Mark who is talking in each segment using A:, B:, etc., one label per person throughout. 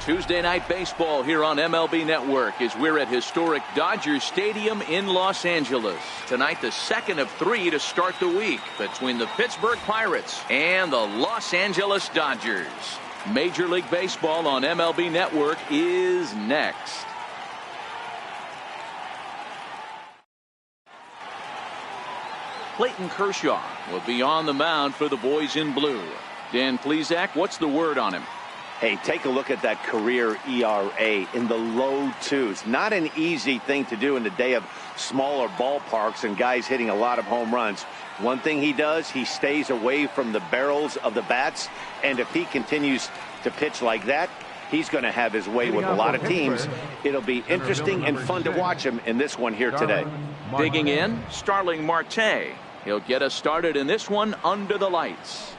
A: Tuesday night baseball here on MLB Network as we're at historic Dodger Stadium in Los Angeles. Tonight, the second of 3 to start the week between the Pittsburgh Pirates and the Los Angeles Dodgers. Major League Baseball on MLB Network is next. Clayton Kershaw will be on the mound for the boys in blue. Dan Plesac, what's the word on him?
B: Hey, take a look at that career ERA in the low 2s. Not an easy thing to do in the day of smaller ballparks and guys hitting a lot of home runs. One thing he does, he stays away from the barrels of the bats, and if he continues to pitch like that, he's going to have his way with a lot of teams. It'll be interesting and fun to watch him in this one here today.
A: Digging in, Starling Marte. He'll get us started in this one under the lights.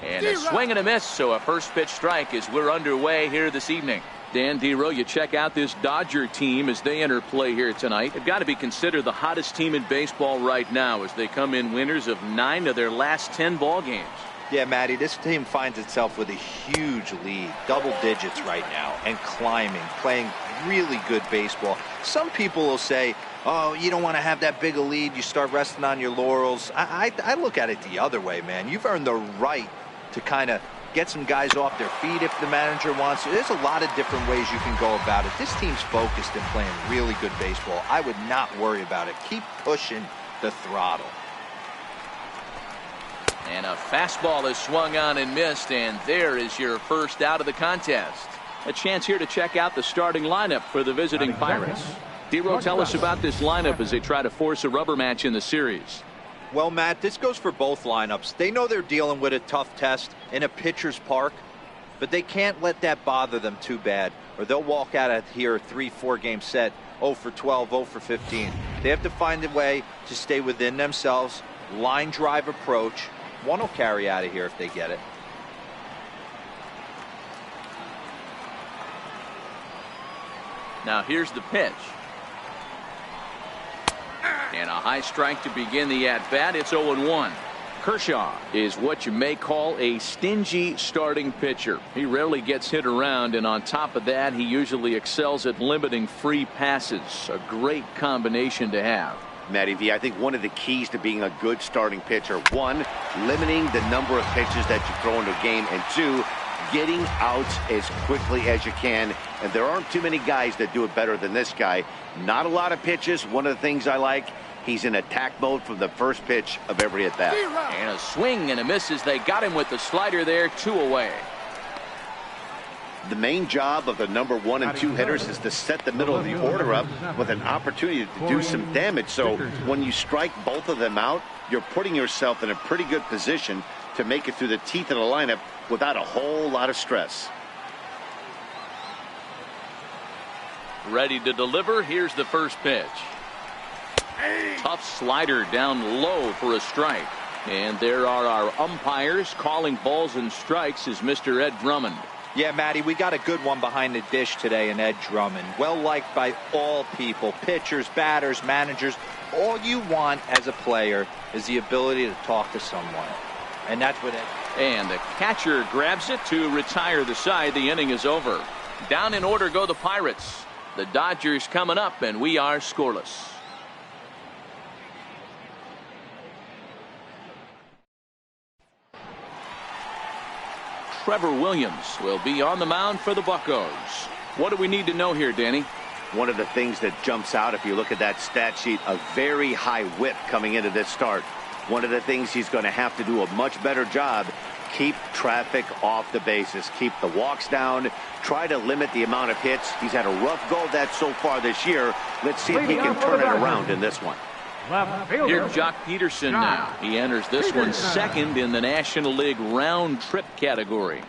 A: And a swing and a miss, so a first pitch strike as we're underway here this evening. Dan Dero, you check out this Dodger team as they enter play here tonight. They've got to be considered the hottest team in baseball right now as they come in winners of 9 of their last 10 ball games.
C: Yeah, Matty, this team finds itself with a huge lead, double digits right now, and climbing, playing really good baseball. Some people will say, oh, you don't want to have that big a lead, you start resting on your laurels. I look at it the other way, man. You've earned the right to kind of get some guys off their feet if the manager wants to. There's a lot of different ways you can go about it. This team's focused and playing really good baseball. I would not worry about it. Keep pushing the throttle.
A: And a fastball is swung on and missed, and there is your first out of the contest. A chance here to check out the starting lineup for the visiting Pirates. Dero, tell us about this lineup as they try to force a rubber match in the series.
C: Well, Matt, this goes for both lineups. They know they're dealing with a tough test in a pitcher's park, but they can't let that bother them too bad, or they'll walk out of here a 3-4 game set 0 for 12, 0 for 15. They have to find a way to stay within themselves, line drive approach. One will carry out of here if they get it.
A: Now here's the pitch. And a high strike to begin the at-bat. It's 0-1. Kershaw is what you may call a stingy starting pitcher. He rarely gets hit around, and on top of that, he usually excels at limiting free passes. A great combination to have.
B: Matty V, I think one of the keys to being a good starting pitcher, 1, limiting the number of pitches that you throw into a game, and 2, getting outs as quickly as you can. And there aren't too many guys that do it better than this guy. Not a lot of pitches. One of the things I like, he's in attack mode from the first pitch of every at bat.
A: And a swing and a miss as they got him with the slider there, 2 away.
B: The main job of the number 1 and 2 hitters is to set the middle of the order up with an opportunity to do some damage. So when you strike both of them out, you're putting yourself in a pretty good position to make it through the teeth of the lineup without a whole lot of stress.
A: Ready to deliver. Here's the first pitch. Tough slider down low for a strike. And there are our umpires calling balls and strikes is Mr. Ed Drummond.
C: Yeah, Matty, we got a good one behind the dish today in Ed Drummond. Well liked by all people, pitchers, batters, managers. All you want as a player is the ability to talk to someone. And that's what Ed.
A: And the catcher grabs it to retire the side. The inning is over. Down in order go the Pirates. The Dodgers coming up, and we are scoreless. Trevor Williams will be on the mound for the Buccos. What do we need to know here, Danny?
B: One of the things that jumps out if you look at that stat sheet, a very high whip coming into this start. One of the things he's going to have to do a much better job, keep traffic off the bases, keep the walks down, try to limit the amount of hits. He's had a rough go of that so far this year. Let's see if he can turn it around in this one.
A: Here's Jock Peterson now. He enters this one second in the National League round trip category.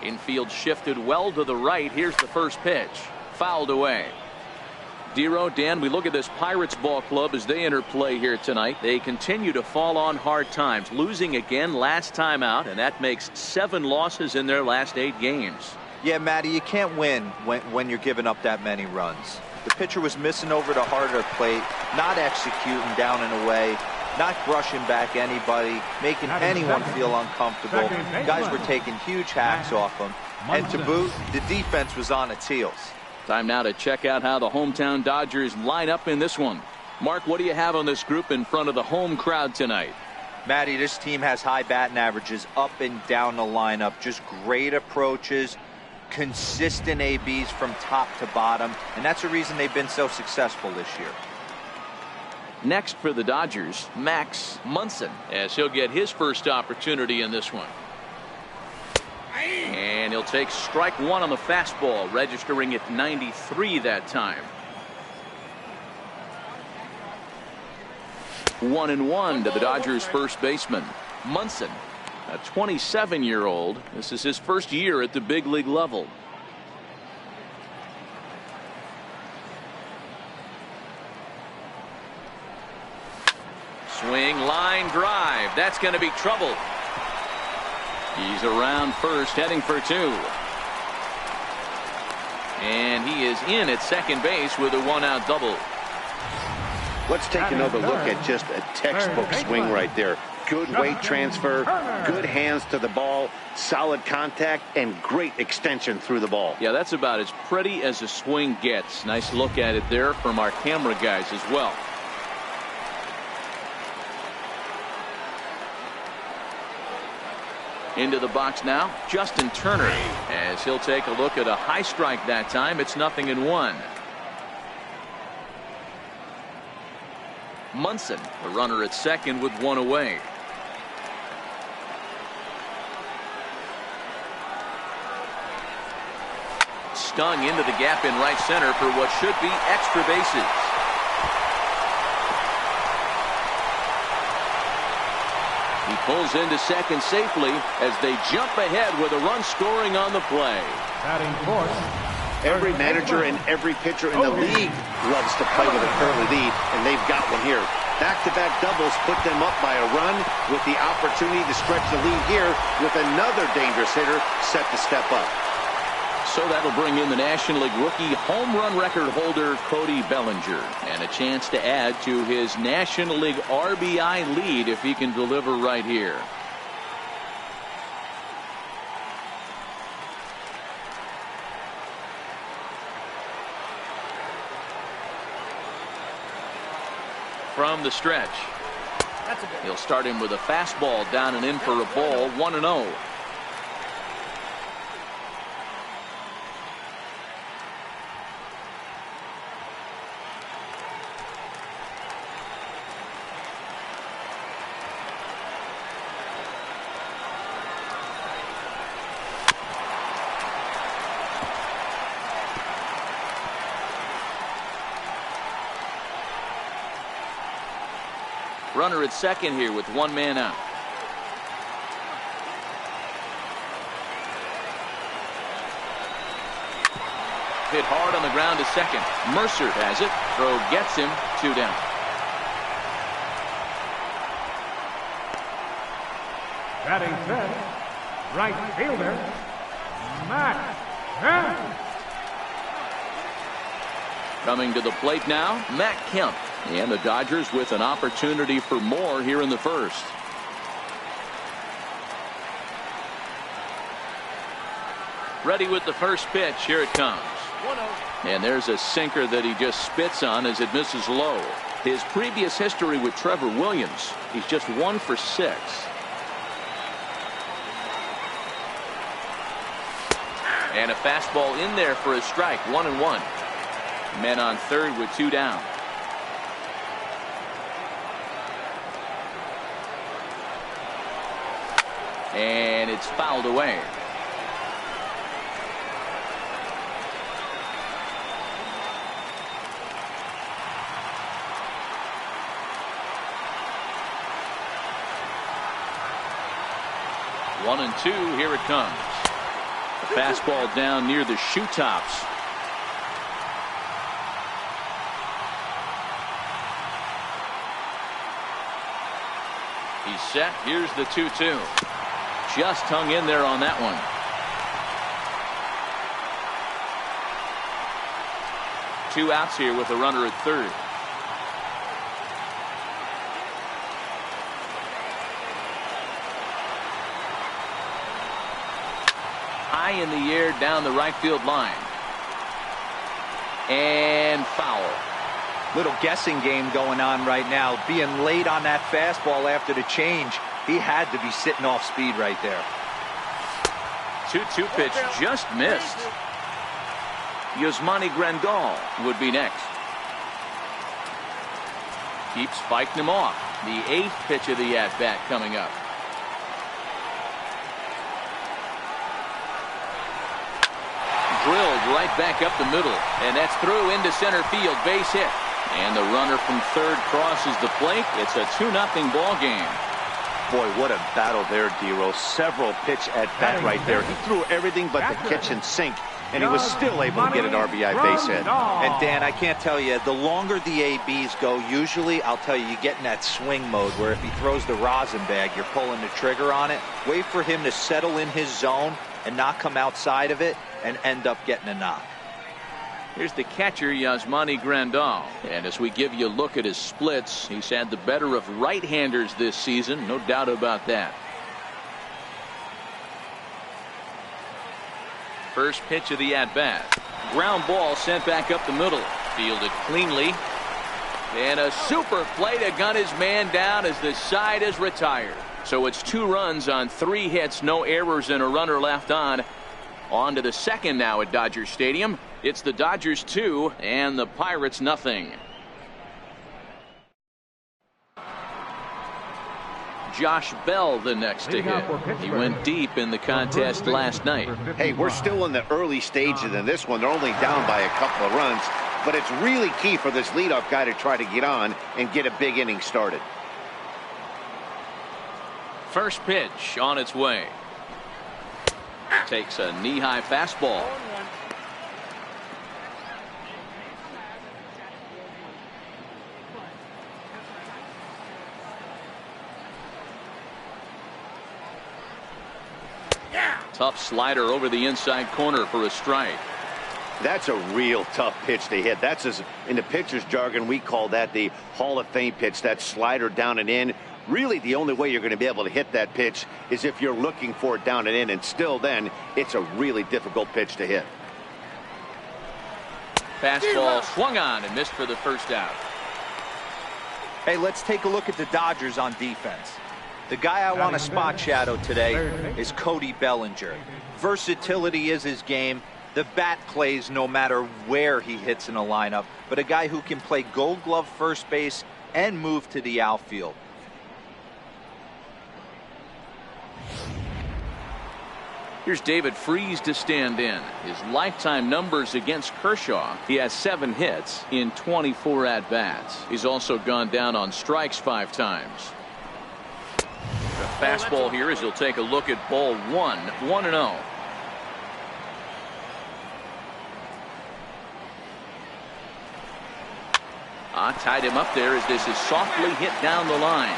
A: Infield shifted well to the right. Here's the first pitch. Fouled away. Dero, Dan, we look at this Pirates ball club as they enter play here tonight. They continue to fall on hard times, losing again last time out, and that makes 7 losses in their last 8 games.
C: Yeah, Matty, you can't win when you're giving up that many runs. The pitcher was missing over the heart of the plate, not executing down and away, not brushing back anybody, making anyone feel uncomfortable. Guys were taking huge hacks off him. And to boot, the defense was on its heels.
A: Time now to check out how the hometown Dodgers line up in this one. Mark, what do you have on this group in front of the home crowd tonight?
C: Matty, this team has high batting averages up and down the lineup. Just great approaches, consistent ABs from top to bottom, and that's the reason they've been so successful this year.
A: Next for the Dodgers, Max Munson, as he'll get his first opportunity in this one. And he'll take strike one on the fastball, registering at 93 that time. 1-1 to the Dodgers first baseman, Munson, a 27-year-old. This is his first year at the big league level. Swing, line drive. That's going to be trouble. He's around first, heading for two. And he is in at second base with a one-out double.
B: Let's take another look at just a textbook swing right there. Good weight transfer, good hands to the ball, solid contact, and great extension through the ball.
A: Yeah, that's about as pretty as a swing gets. Nice look at it there from our camera guys as well. Into the box now, Justin Turner, as he'll take a look at a high strike that time. It's 0-1. Munson, the runner at second with one away. Stung into the gap in right center for what should be extra bases. He pulls into second safely as they jump ahead with a run scoring on the play.
D: Batting fourth.
B: Every manager and every pitcher in the league loves to play with an early lead, and they've got one here. Back-to-back doubles put them up by a run with the opportunity to stretch the lead here with another dangerous hitter set to step up.
A: So that'll bring in the National League rookie home run record holder Cody Bellinger, and a chance to add to his National League RBI lead if he can deliver right here. From the stretch, he'll start him with a fastball down and in for a ball. 1-0. Runner at second here with one man out. Hit hard on the ground to second. Mercer has it. Throw gets him. 2 down.
D: Batting fifth, right fielder, Matt Kemp.
A: Coming to the plate now, Matt Kemp. And the Dodgers with an opportunity for more here in the first. Ready with the first pitch. Here it comes. 1-0. And there's a sinker that he just spits on as it misses low. His previous history with Trevor Williams, he's just 1 for 6. And a fastball in there for a strike. 1-1. Men on third with 2 down. And it's fouled away. One and two. Here it comes. A fastball down near the shoe tops. He's set. Here's the 2-2. Just hung in there on that one. 2 outs here with a runner at third. High in the air down the right field line. And foul.
C: Little guessing game going on right now. Being late on that fastball after the change. He had to be sitting off speed right there.
A: 2-2 pitch just missed. Yasmani Grandal would be next. Keeps fighting him off. The 8th pitch of the at-bat coming up. Drilled right back up the middle, and that's through into center field. Base hit, and the runner from third crosses the plate. It's a 2-0 ball game.
B: Boy, what a battle there, Dero. Several pitch at bat right there. He threw everything but the kitchen sink, and he was still able to get an RBI base hit.
C: And Dan, I can't tell you, the longer the ABs go, usually I'll tell you, you get in that swing mode where if he throws the rosin bag, you're pulling the trigger on it. Wait for him to settle in his zone and not come outside of it and end up getting a knock.
A: Here's the catcher, Yasmani Grandal. And as we give you a look at his splits, he's had the better of right-handers this season, no doubt about that. First pitch of the at-bat. Ground ball sent back up the middle. Fielded cleanly. And a super play to gun his man down as the side is retired. So it's 2 runs on 3 hits, no errors, and a runner left on. On to the second now at Dodger Stadium. It's the Dodgers 2 and the Pirates nothing. Josh Bell the next to hit. He went deep in the contest last night.
B: Hey, we're still in the early stages in this one. They're only down by a couple of runs, but it's really key for this leadoff guy to try to get on and get a big inning started.
A: First pitch on its way. Takes a knee-high fastball. Tough slider over the inside corner for a strike.
B: That's a real tough pitch to hit. That's, as in the pitcher's jargon, we call that the Hall of Fame pitch. That slider down and in. Really, the only way you're going to be able to hit that pitch is if you're looking for it down and in, and still then, it's a really difficult pitch to hit.
A: Fastball swung on and missed for the first out.
C: Hey, let's take a look at the Dodgers on defense. The guy I want to spot shadow today is Cody Bellinger. Versatility is his game. The bat plays no matter where he hits in a lineup, but a guy who can play Gold Glove first base and move to the outfield.
A: Here's David Freese to stand in. His lifetime numbers against Kershaw. He has 7 hits in 24 at-bats. He's also gone down on strikes 5 times. The fastball here as he'll take a look at ball 1, 1-0. Tied him up there as this is softly hit down the line.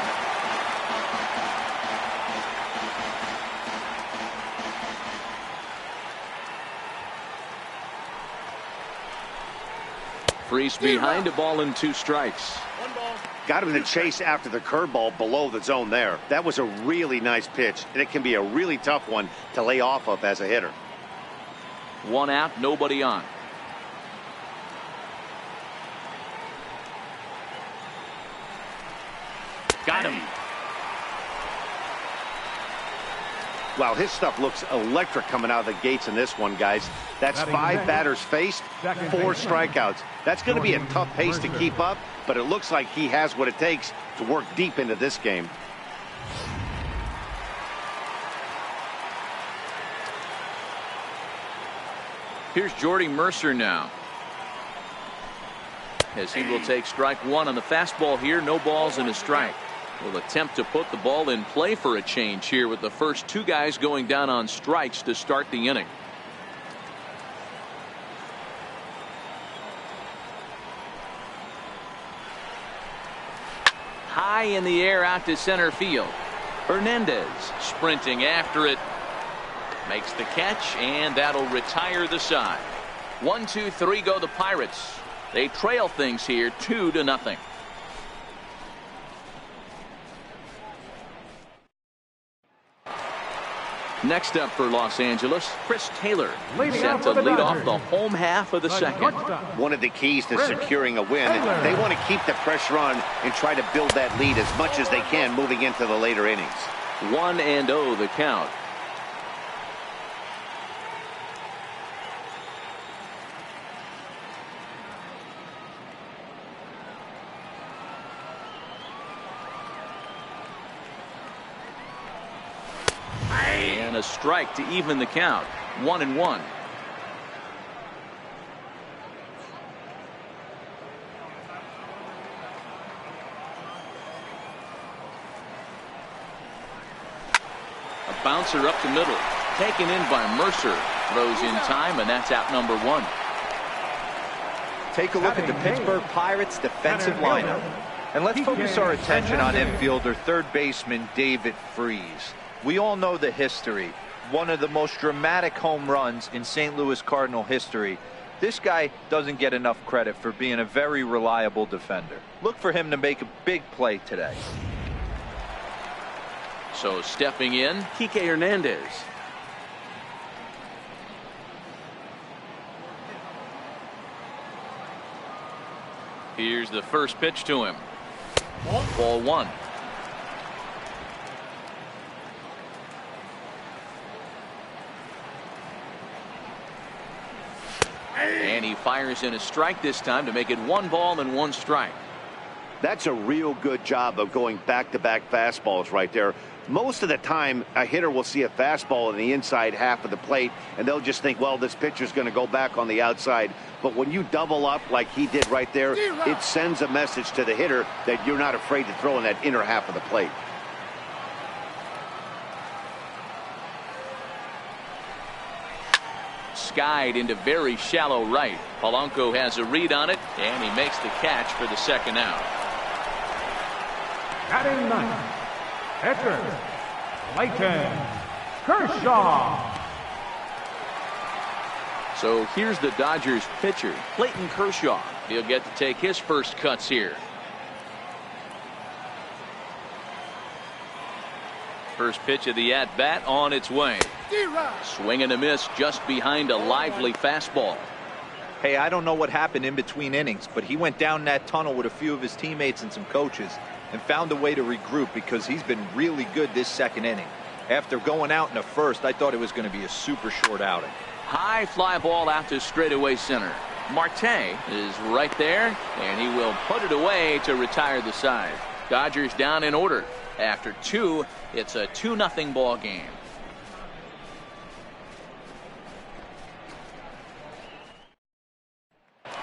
A: Freese behind, a ball and 2 strikes.
B: Got him to chase after the curveball below the zone there. That was a really nice pitch, and it can be a really tough one to lay off of as a hitter.
A: 1 out, nobody on. Got him.
B: Wow, his stuff looks electric coming out of the gates in this one, guys. That's 5 batters faced, 4 strikeouts. That's going to be a tough pace to keep up, but it looks like he has what it takes to work deep into this game.
A: Here's Jordy Mercer now, as he will take strike 1 on the fastball here. No balls and a strike. Will attempt to put the ball in play for a change here with the first 2 guys going down on strikes to start the inning. High in the air out to center field. Hernandez sprinting after it. Makes the catch, and that'll retire the side. 1, 2, 3 go the Pirates. They trail things here 2-0. Next up for Los Angeles, Chris Taylor, set to lead off the home half of the second.
B: One of the keys to securing a win, they want to keep the pressure on and try to build that lead as much as they can moving into the later innings.
A: 1-0 the count. And a strike to even the count. 1-1. A bouncer up the middle, taken in by Mercer. Throws in time, and that's out number 1.
C: Take a look at the Pittsburgh Pirates defensive lineup. And let's focus our attention on infielder third baseman David Freese. We all know the history. One of the most dramatic home runs in St. Louis Cardinal history. This guy doesn't get enough credit for being a very reliable defender. Look for him to make a big play today.
A: So stepping in, Kike Hernandez. Here's the first pitch to him. Ball 1. And he fires in a strike this time to make it 1 ball and 1 strike.
B: That's a real good job of going back-to-back fastballs right there. Most of the time, a hitter will see a fastball in the inside half of the plate, and they'll just think, well, this pitcher's going to go back on the outside. But when you double up like he did right there, it sends a message to the hitter that you're not afraid to throw in that inner half of the plate.
A: Skied into very shallow right. Polanco has a read on it, and he makes the catch for the second out.
D: Batting ninth, pitcher, Clayton Kershaw.
A: So here's the Dodgers pitcher, Clayton Kershaw. He'll get to take his first cuts here. First pitch of the at-bat on its way. Swing and a miss just behind a lively fastball.
C: Hey, I don't know what happened in between innings, but he went down that tunnel with a few of his teammates and some coaches and found a way to regroup because he's been really good this second inning. After going out in the first, I thought it was going to be a super short outing.
A: High fly ball out to straightaway center. Marte is right there, and he will put it away to retire the side. Dodgers down in order. After 2, it's a 2-0 ball game.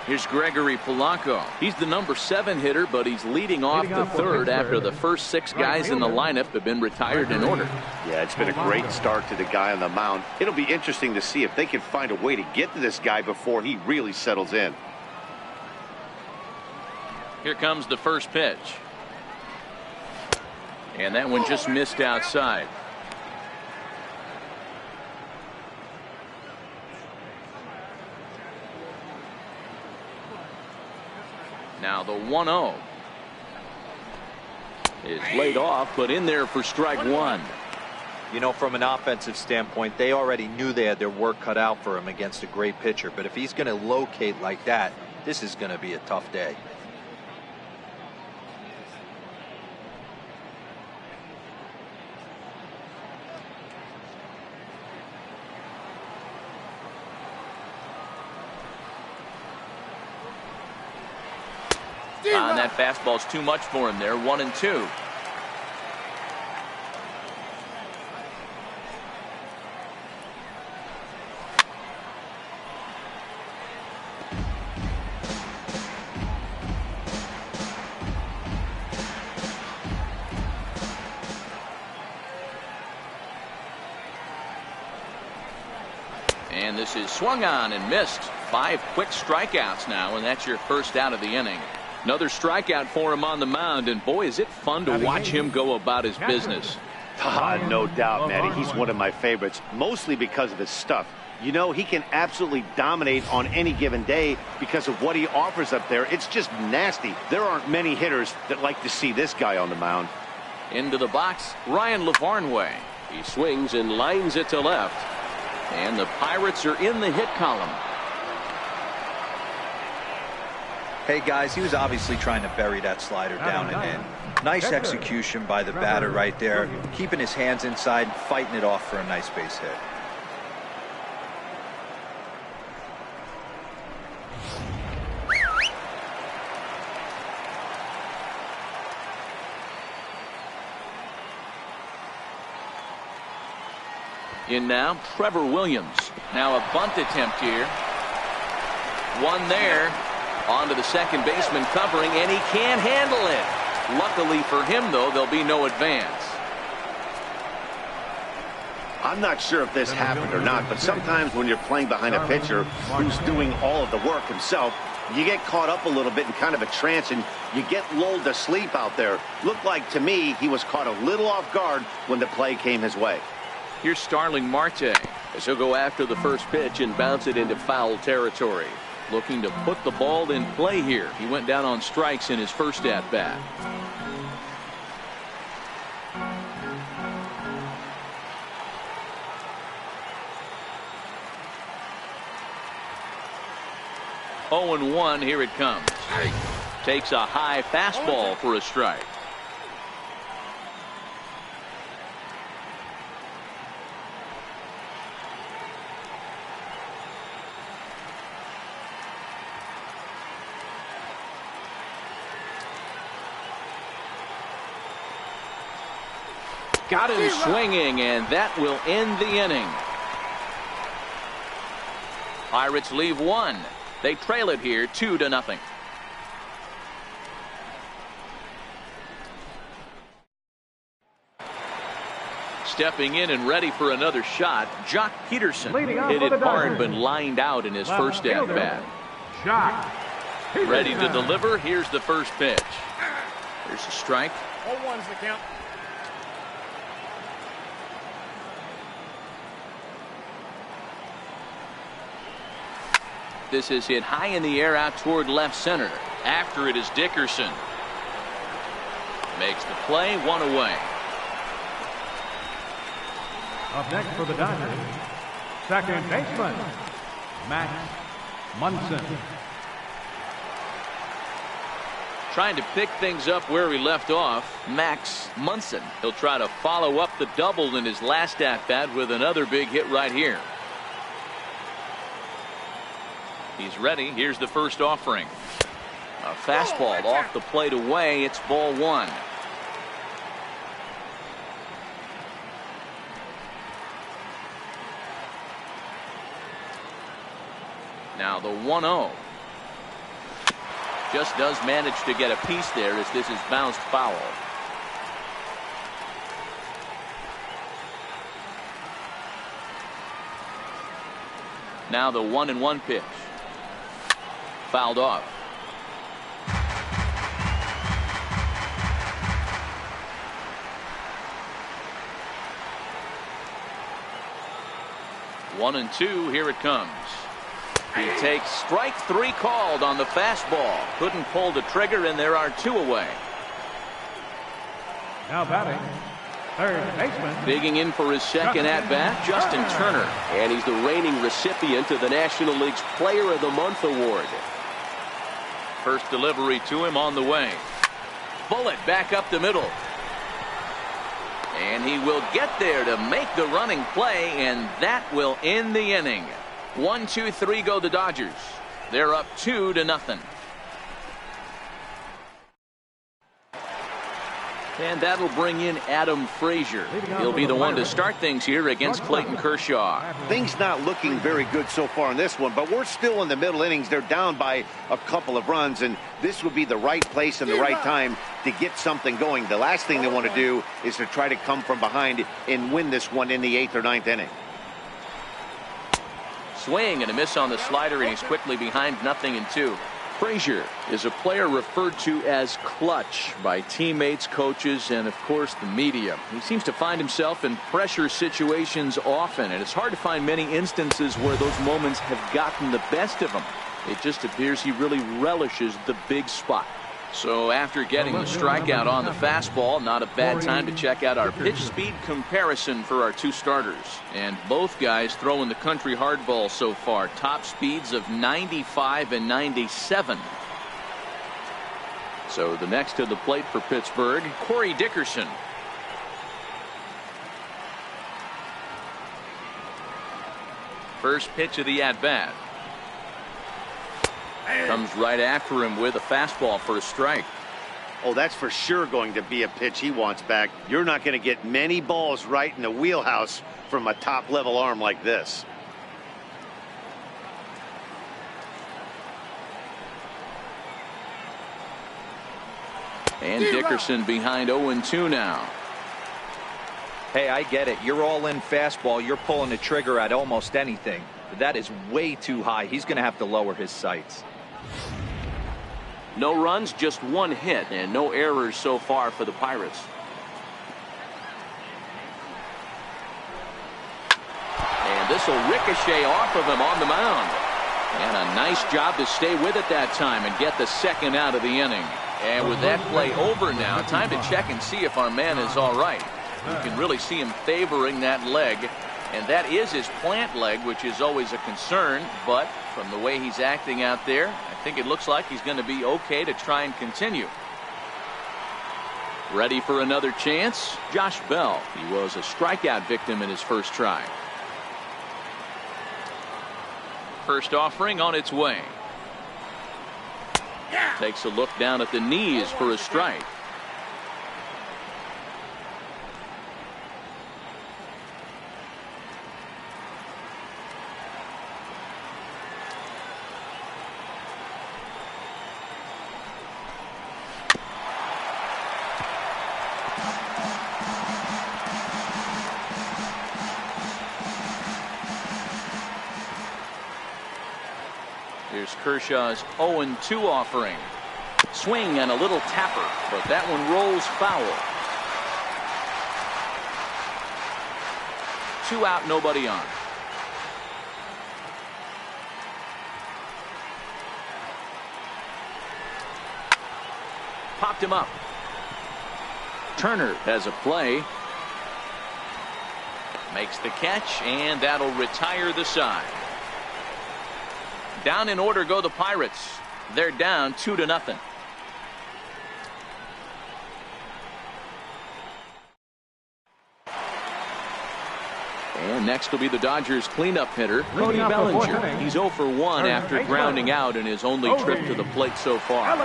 A: Here's Gregory Polanco. He's the number 7 hitter, but he's leading off the third after the first 6 guys in the lineup have been retired in order.
B: Yeah, it's been a great start to the guy on the mound. It'll be interesting to see if they can find a way to get to this guy before he really settles in.
A: Here comes the first pitch. And that one just missed outside. Now the 1-0 is laid off, put in there for strike 1.
C: You know, from an offensive standpoint, they already knew they had their work cut out for him against a great pitcher. But if he's going to locate like that, this is going to be a tough day.
A: And that fastball's too much for him there. 1-2. And this is swung on and missed. 5 quick strikeouts now, and that's your first out of the inning. Another strikeout for him on the mound, and boy, is it fun to watch him go about his business.
B: No doubt, Matty. He's one of my favorites, mostly because of his stuff. You know, he can absolutely dominate on any given day because of what he offers up there. It's just nasty. There aren't many hitters that like to see this guy on the mound.
A: Into the box, Ryan LaVarnway. He swings and lines it to left. And the Pirates are in the hit column.
C: Hey guys, he was obviously trying to bury that slider down and in. Nice execution by the batter right there, keeping his hands inside and fighting it off for a nice base hit.
A: In now, Trevor Williams. Now a bunt attempt here. One there. On to the second baseman covering, and he can't handle it. Luckily for him, though, there'll be no advance.
B: I'm not sure if this happened or not, but sometimes when you're playing behind a pitcher who's doing all of the work himself, you get caught up a little bit in kind of a trance and you get lulled to sleep out there. Looked like to me he was caught a little off guard when the play came his way.
A: Here's Starling Marte as he'll go after the first pitch and bounce it into foul territory. Looking to put the ball in play here. He went down on strikes in his first at bat. Oh, 0-1. Here it comes. Takes a high fastball for a strike. Got him swinging, and that will end the inning. Pirates leave one. They trail it here 2-0. Stepping in and ready for another shot, Jock Peterson. Hit it hard but lined out in his first at bat. Ready to deliver. Here's the first pitch. Here's a strike.
E: 0-1's the count.
A: This is hit high in the air out toward left center. After it is Dickerson. Makes the play, one away.
D: Up next for the Dodgers, second baseman, Max Munson.
A: Trying to pick things up where he left off, Max Munson. He'll try to follow up the double in his last at-bat with another big hit right here. He's ready. Here's the first offering. A fastball off the plate away. It's ball one. Now the 1-0. Just does manage to get a piece there as this is bounced foul. Now the 1-1 pitch. Fouled off. One and two. Here it comes. He takes strike three called on the fastball. Couldn't pull the trigger, and there are two away.
D: Now batting, third baseman.
A: Digging in for his second at-bat, Justin Turner.
F: And he's the reigning recipient of the National League's Player of the Month award.
A: First delivery to him on the way. Bullet back up the middle. And he will get there to make the running play, and that will end the inning. 1, 2, 3 go the Dodgers. They're up 2-0. And that'll bring in Adam Frazier. He'll be the one to start things here against Clayton Kershaw.
B: Things not looking very good so far in this one, but we're still in the middle innings. They're down by a couple of runs, and this would be the right place and the right time to get something going. The last thing they want to do is to try to come from behind and win this one in the 8th or 9th inning.
A: Swing and a miss on the slider, and he's quickly behind 0-2. Frazier is a player referred to as clutch by teammates, coaches, and of course the media. He seems to find himself in pressure situations often, and it's hard to find many instances where those moments have gotten the best of him. It just appears he really relishes the big spot. So after getting the strikeout on the fastball, not a bad time to check out our pitch speed comparison for our two starters. And both guys throwing the country hardball so far. Top speeds of 95 and 97. So the next to the plate for Pittsburgh, Corey Dickerson. First pitch of the at-bat. Comes right after him with a fastball for a strike.
B: Oh, that's for sure going to be a pitch he wants back. You're not going to get many balls right in the wheelhouse from a top-level arm like this.
A: And Dickerson behind 0-2 now.
C: Hey, I get it. You're all in fastball. You're pulling the trigger at almost anything. That is way too high. He's going to have to lower his sights.
A: No runs, just one hit, and no errors so far for the Pirates. And this will ricochet off of him on the mound. And a nice job to stay with it that time and get the second out of the inning. And with that play over now, time to check and see if our man is all right. You can really see him favoring that leg. And that is his plant leg, which is always a concern. But from the way he's acting out there, I think it looks like he's going to be okay to try and continue. Ready for another chance? Josh Bell. He was a strikeout victim in his first try. First offering on its way. Takes a look down at the knees for a strike. Here's Kershaw's 0-2 offering. Swing and a little tapper, but that one rolls foul. 2 out, nobody on. Popped him up. Turner has a play. Makes the catch, and that'll retire the side. Down in order go the Pirates. They're down 2-0. And next will be the Dodgers cleanup hitter, Cody Bellinger. He's 0 for 1 after grounding out in his only trip to the plate so far.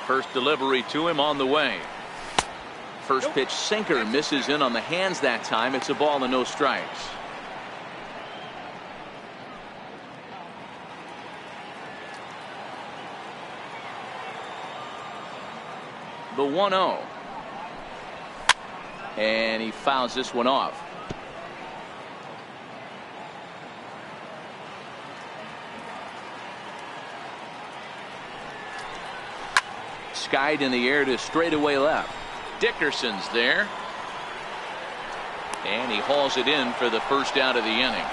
A: First delivery to him on the way. First pitch sinker misses in on the hands that time. It's a ball and no strikes. The 1-0. And he fouls this one off. Skied in the air to straightaway left. Dickerson's there. And he hauls it in for the first out of the inning.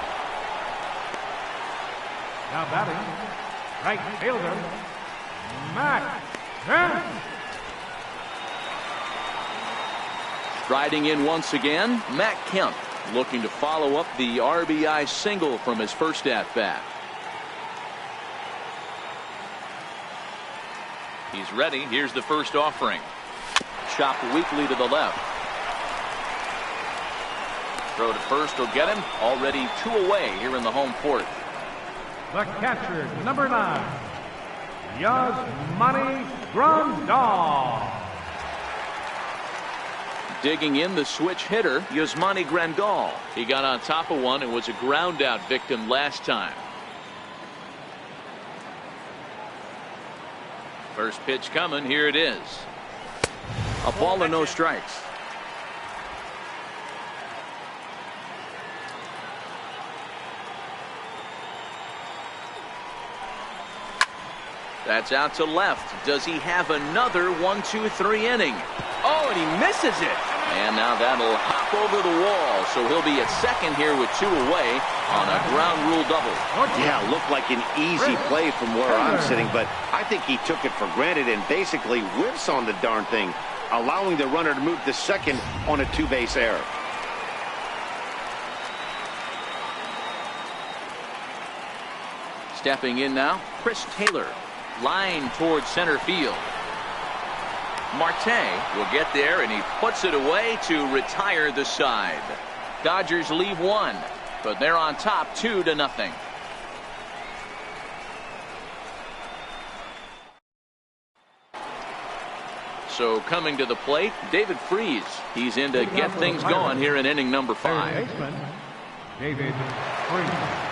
D: Now batting, right fielder, Matt Kemp.
A: Striding in once again, Matt Kemp, looking to follow up the RBI single from his first at-bat. He's ready. Here's the first offering. Chopped weakly to the left. Throw to first will get him. Already 2 away here in the home fourth.
D: The catcher, number 9, Yasmani Grandal.
A: Digging in the switch hitter, Yasmani Grandal. He got on top of one and was a ground out victim last time. First pitch coming. Here it is. A ball and no strikes. That's out to left. Does he have another 1-2-3 inning? Oh, and he misses it. And now that'll hop over the wall. So he'll be at second here with 2 away on a ground rule double.
B: Yeah, looked like an easy play from where I'm sitting, but I think he took it for granted and basically whiffs on the darn thing, allowing the runner to move to second on a 2-base error.
A: Stepping in now, Chris Taylor. Line towards center field. Marte will get there, and he puts it away to retire the side. Dodgers leave 1, but they're on top 2-0. So coming to the plate, David Freese. He's in to get things going here in inning number 5.
D: David Freese.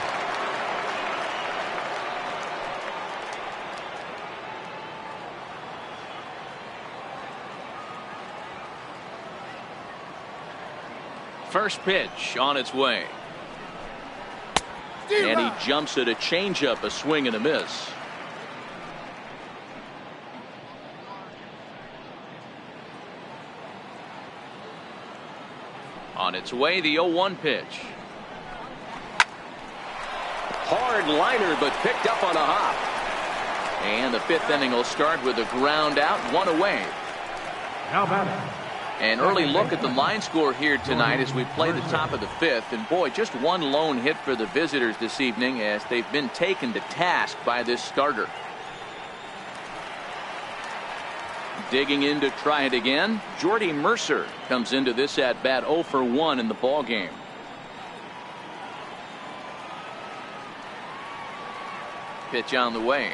A: First pitch on its way. And he jumps at a changeup, a swing and a miss. On its way, the 0-1 pitch. Hard liner, but picked up on a hop. And the 5th inning will start with a ground out, 1 away.
D: Now batting.
A: An early look at the line score here tonight as we play the top of the 5th. And boy, just one lone hit for the visitors this evening as they've been taken to task by this starter. Digging in to try it again. Jordy Mercer comes into this at bat 0 for 1 in the ball game. Pitch on the way.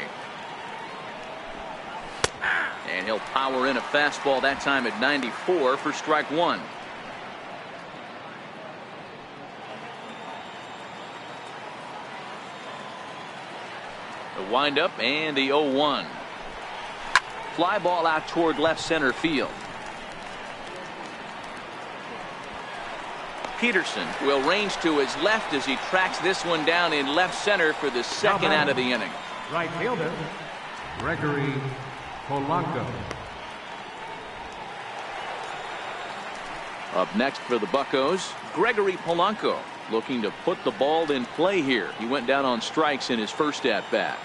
A: And he'll power in a fastball that time at 94 for strike 1. The windup and the 0-1. Fly ball out toward left center field. Peterson will range to his left as he tracks this one down in left center for the second out of the inning.
D: Right fielder, Gregory Polanco.
A: Up next for the Buccos, Gregory Polanco looking to put the ball in play here. He went down on strikes in his first at bat.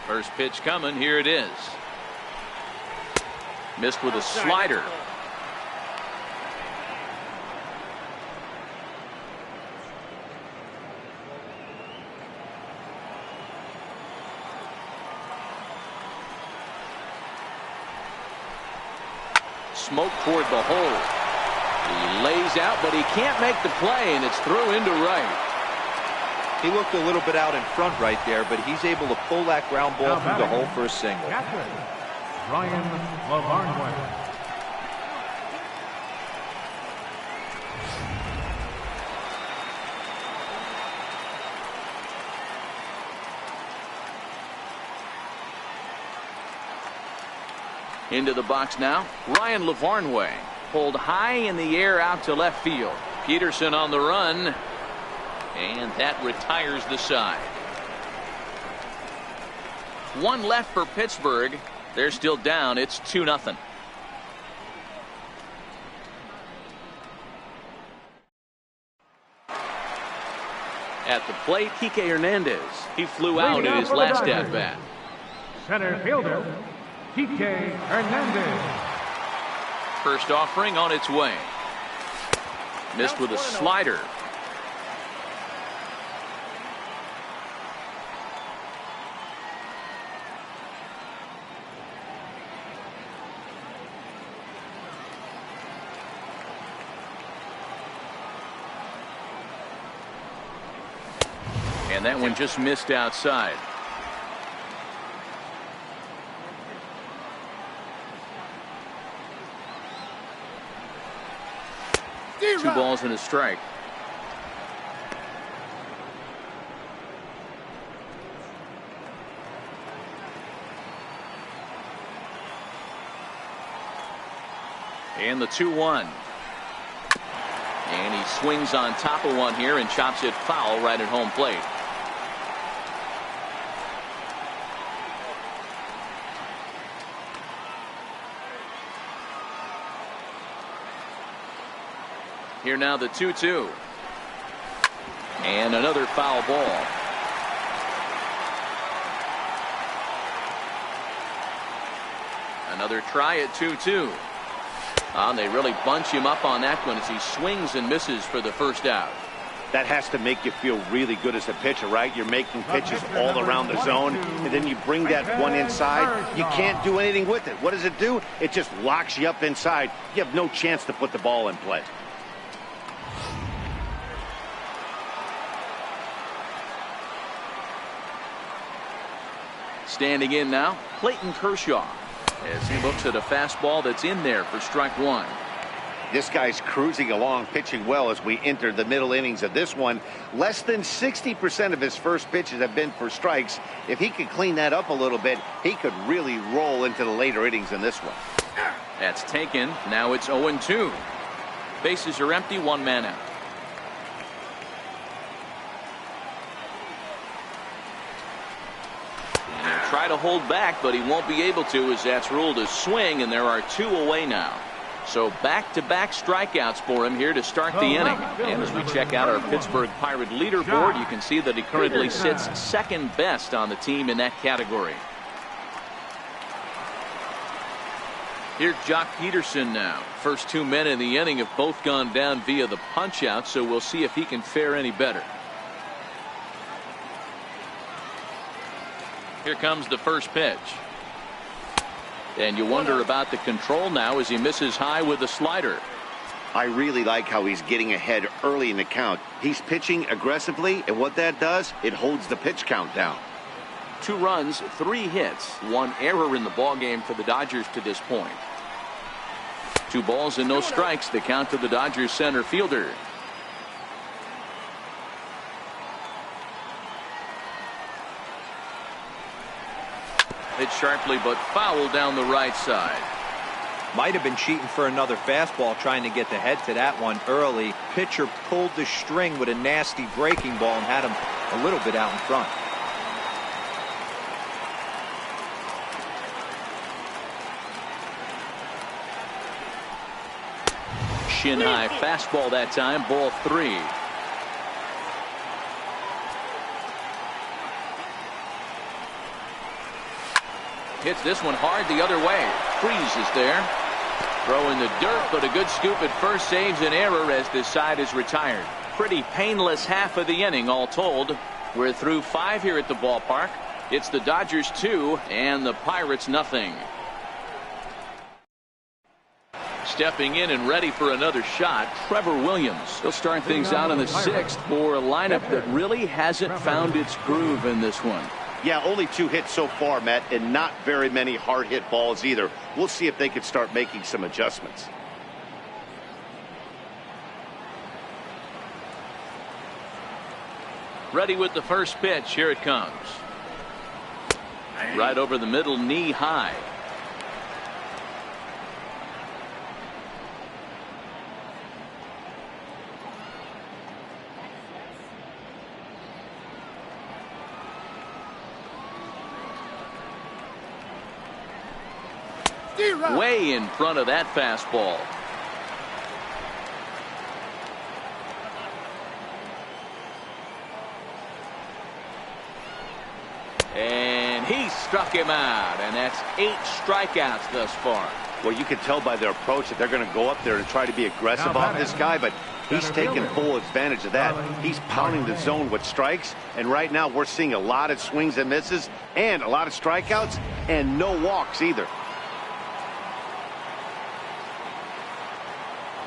A: First pitch coming. Here it is. Missed with a slider. Smoke toward the hole. He lays out, but he can't make the play, and it's through into right.
C: He looked a little bit out in front right there, but he's able to pull that ground ball through the hole for a single.
D: Ryan Lavarnway.
A: Into the box now, Ryan Lavarnway. Pulled high in the air out to left field. Peterson on the run. And that retires the side. 1 left for Pittsburgh. They're still down. It's 2-0. At the plate, Kike Hernandez. He flew out in his last at bat.
D: Center fielder, Kike Hernandez.
A: First offering on its way. Missed with a slider. And that one just missed outside. Two balls and a strike. And the 2-1. And he swings on top of one here and chops it foul right at home plate. Here now the 2-2. And another foul ball. Another try at 2-2. They really bunch him up on that one as he swings and misses for the first out.
B: That has to make you feel really good as a pitcher, right? You're making pitches all around the zone, and then you bring that one inside. You can't do anything with it. What does it do? It just locks you up inside. You have no chance to put the ball in play.
A: Standing in now, Clayton Kershaw, as he looks at a fastball that's in there for strike one.
B: This guy's cruising along, pitching well as we enter the middle innings of this one. Less than 60% of his first pitches have been for strikes. If he could clean that up a little bit, he could really roll into the later innings in this one.
A: That's taken. Now it's 0-2. Bases are empty, one man out. He'll try to hold back, but he won't be able to, as that's ruled a swing, and there are two away now. So back-to-back strikeouts for him here to start the inning. And as we check out our Pittsburgh Pirate leaderboard, you can see that he currently sits second best on the team in that category. Here's Jock Peterson now. First two men in the inning have both gone down via the punch-out, so we'll see if he can fare any better. Here comes the first pitch. And you wonder about the control now as he misses high with the slider.
B: I really like how he's getting ahead early in the count. He's pitching aggressively, and what that does, it holds the pitch count down.
A: 2 runs, 3 hits, 1 error in the ballgame for the Dodgers to this point. 2 balls and no strikes, the count to the Dodgers center fielder. Hit sharply but foul down the right side.
C: Might have been cheating for another fastball, trying to get the head to that one early. Pitcher pulled the string with a nasty breaking ball and had him a little bit out in front.
A: Shin high fastball that time, ball 3. Hits this one hard the other way. Freezes there. Throw in the dirt, but a good scoop at first saves an error as this side is retired. Pretty painless half of the inning all told. We're through 5 here at the ballpark. It's the Dodgers 2 and the Pirates nothing. Stepping in and ready for another shot, Trevor Williams. He'll start things out in the 6th for a lineup that really hasn't found its groove in this one.
B: Yeah, only 2 hits so far, Matt, and not very many hard hit balls either. We'll see if they can start making some adjustments.
A: Ready with the first pitch. Here it comes. Right over the middle, knee high. Way in front of that fastball. And he struck him out, and that's 8 strikeouts thus far.
B: Well, you can tell by their approach that they're going to go up there and try to be aggressive on this guy, but he's taking full advantage of that. He's pounding the zone with strikes, and right now we're seeing a lot of swings and misses and a lot of strikeouts and no walks either.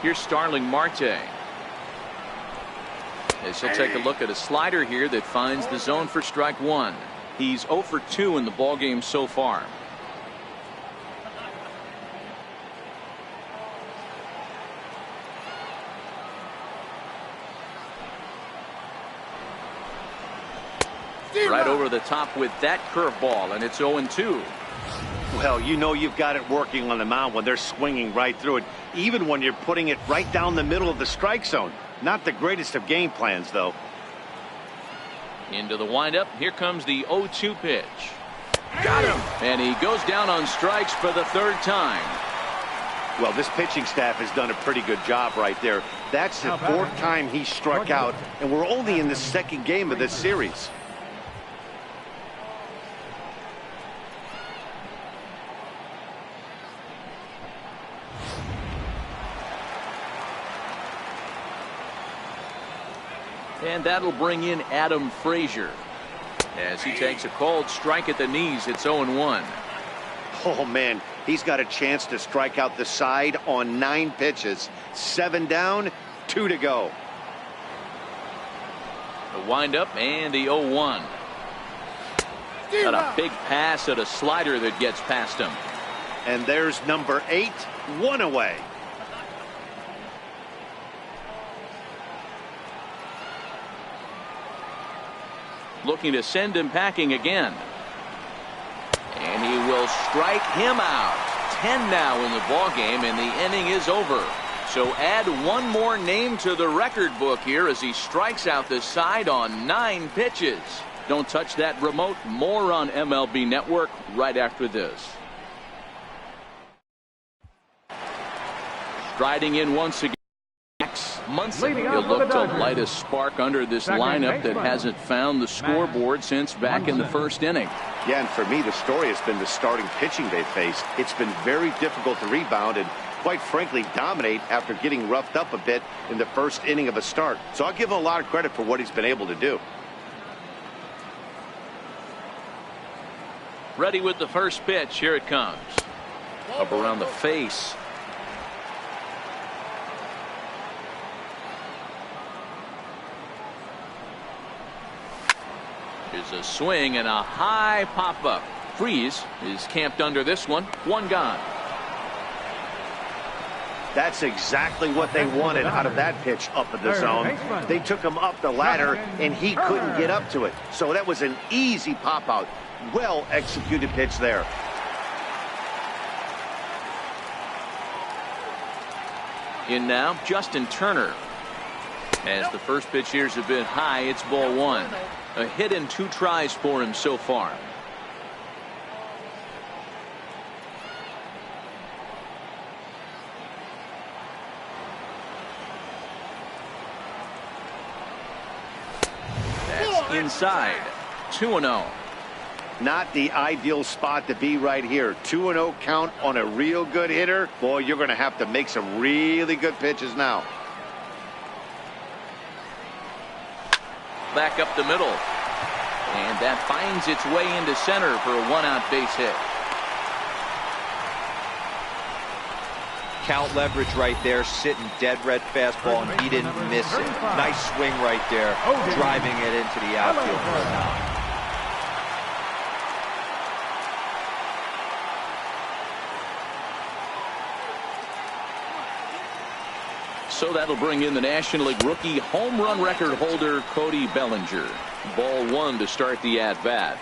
A: Here's Starling Marte. As he'll take a look at a slider here that finds the zone for strike 1. He's 0 for 2 in the ballgame so far. Right over the top with that curveball, and it's 0-2.
B: Well, you know you've got it working on the mound when they're swinging right through it, even when you're putting it right down the middle of the strike zone. Not the greatest of game plans, though.
A: Into the windup. Here comes the 0-2 pitch. Got him. And he goes down on strikes for the 3rd time.
B: Well, this pitching staff has done a pretty good job right there. That's the fourth time he struck out, and we're only in the second game of this series.
A: And that'll bring in Adam Frazier. As he takes a cold strike at the knees, it's 0-1.
B: Oh, man, he's got a chance to strike out the side on 9 pitches. 7 down, 2 to go.
A: The windup and the 0-1. Got a big pass at a slider that gets past him.
B: And there's number 8, 1 away.
A: Looking to send him packing again. And he will strike him out. 10 now in the ballgame, and the inning is over. So add one more name to the record book here as he strikes out the side on 9 pitches. Don't touch that remote. More on MLB Network right after this. Striding in once again. Munson, he'll look to light a spark under this lineup that hasn't found the scoreboard since back in the first inning.
B: Yeah, and for me, the story has been the starting pitching they've faced. It's been very difficult to rebound and, quite frankly, dominate after getting roughed up a bit in the first inning of a start. So I'll give him a lot of credit for what he's been able to do.
A: Ready with the first pitch. Here it comes. Up around the face. Here's a swing and a high pop-up. Freeze is camped under this one. 1 gone.
B: That's exactly what they wanted out of that pitch up in the zone. They took him up the ladder, and he couldn't get up to it. So that was an easy pop-out. Well-executed pitch there.
A: In now, Justin Turner. As the first pitch here is a bit high, it's ball 1. A hit in 2 tries for him so far. That's inside. 2-0.
B: Not the ideal spot to be right here. 2-0 count on a real good hitter. Boy, you're going to have to make some really good pitches now.
A: Back up the middle. And that finds its way into center for a 1-out base hit.
C: Count leverage right there, sitting dead red fastball, and he didn't miss it. Nice swing right there, driving it into the outfield for a knock.
A: So that'll bring in the National League rookie home run record holder Cody Bellinger. Ball 1 to start the at-bat.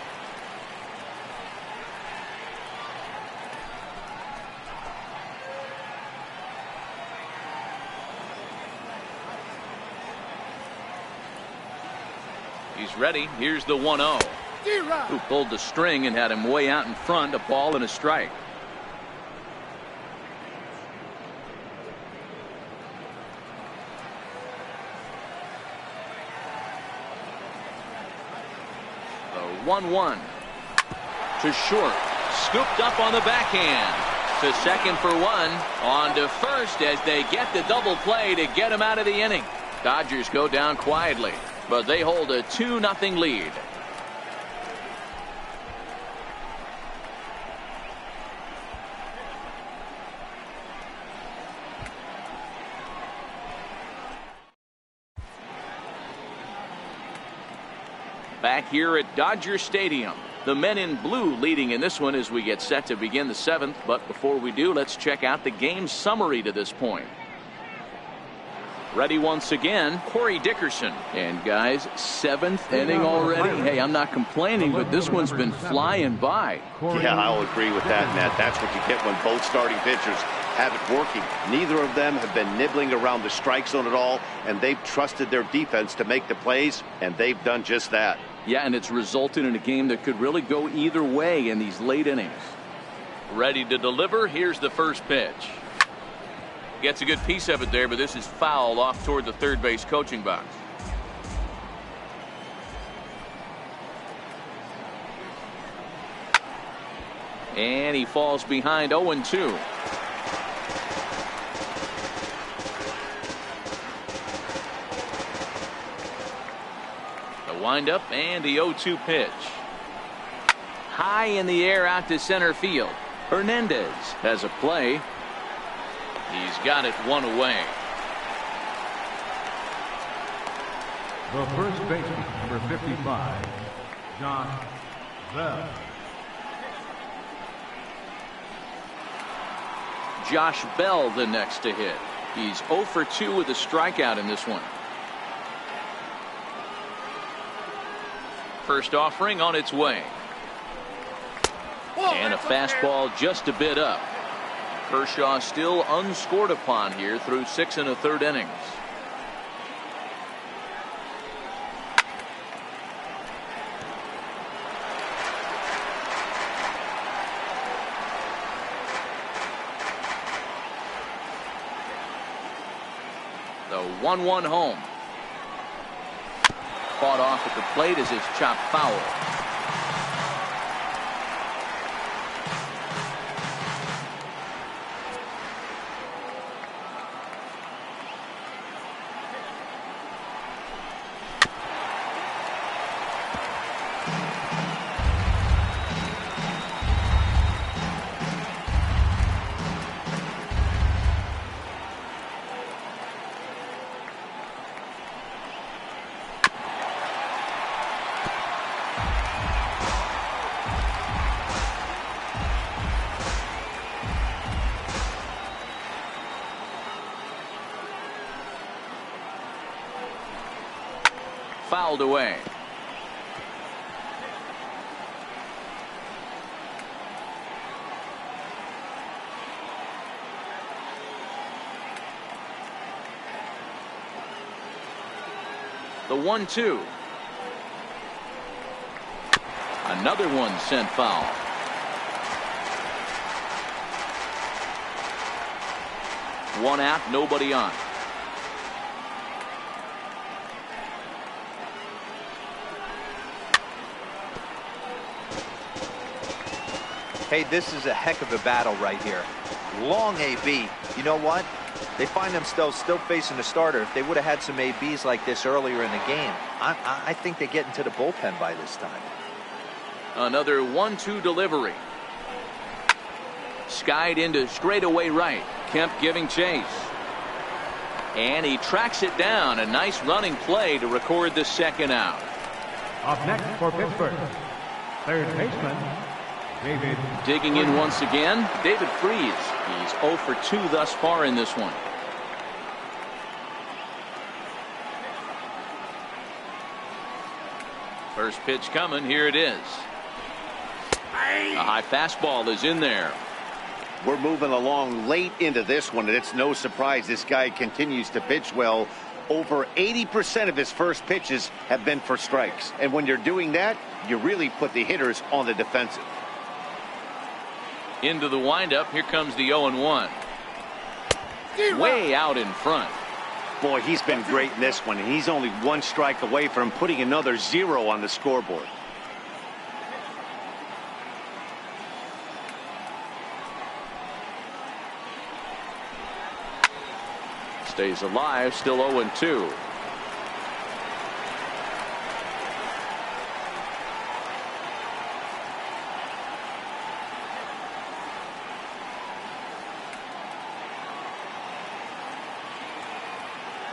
A: He's ready. Here's the 1-0. Who pulled the string and had him way out in front. A ball and a strike. The 1-1 to short. Scooped up on the backhand. To second for 1. On to first as they get the double play to get him out of the inning. Dodgers go down quietly, but they hold a 2-0 lead. Back here at Dodger Stadium, the men in blue leading in this one as we get set to begin the 7th. But before we do, let's check out the game summary to this point. Ready once again, Corey Dickerson. And guys, 7th inning already. Hey, I'm not complaining, but this one's been flying by.
B: Yeah, I'll agree with that, Matt. That's what you get when both starting pitchers have it working. Neither of them have been nibbling around the strike zone at all, and they've trusted their defense to make the plays, and they've done just that.
A: Yeah, and it's resulted in a game that could really go either way in these late innings. Ready to deliver. Here's the first pitch. Gets a good piece of it there, but this is fouled off toward the third base coaching box. And he falls behind 0-2. The windup and the 0-2 pitch. High in the air out to center field. Hernandez has a play. He's got it one away.
D: The first baseman, number 55, Josh Bell.
A: Josh Bell the next to hit. He's 0 for 2 with a strikeout in this one. First offering on its way. And a fastball just a bit up. Kershaw still unscored upon here through 6 1/3 innings. The 1-1 home. Fought off at the plate as it's chopped foul. Fouled away. The 1-2. Another one sent foul. One out, nobody on.
C: Hey, this is a heck of a battle right here. Long AB. You know what? They find themselves still facing a starter. If they would have had some ABs like this earlier in the game, I think they get into the bullpen by this time.
A: Another 1-2 delivery. Skied into straightaway right. Kemp giving chase. And he tracks it down. A nice running play to record the second out.
D: Up next for Pittsburgh, third baseman, David.
A: Digging in once again, David Freese. He's 0 for 2 thus far in this one. First pitch coming. Here it is. A high fastball is in there.
B: We're moving along late into this one, and it's no surprise this guy continues to pitch well. Over 80% of his first pitches have been for strikes. And when you're doing that, you really put the hitters on the defensive.
A: Into the windup. Here comes the 0-1. Way out in front.
B: Boy, he's been great in this one, and he's only one strike away from putting another 0 on the scoreboard.
A: Stays alive, still 0-2.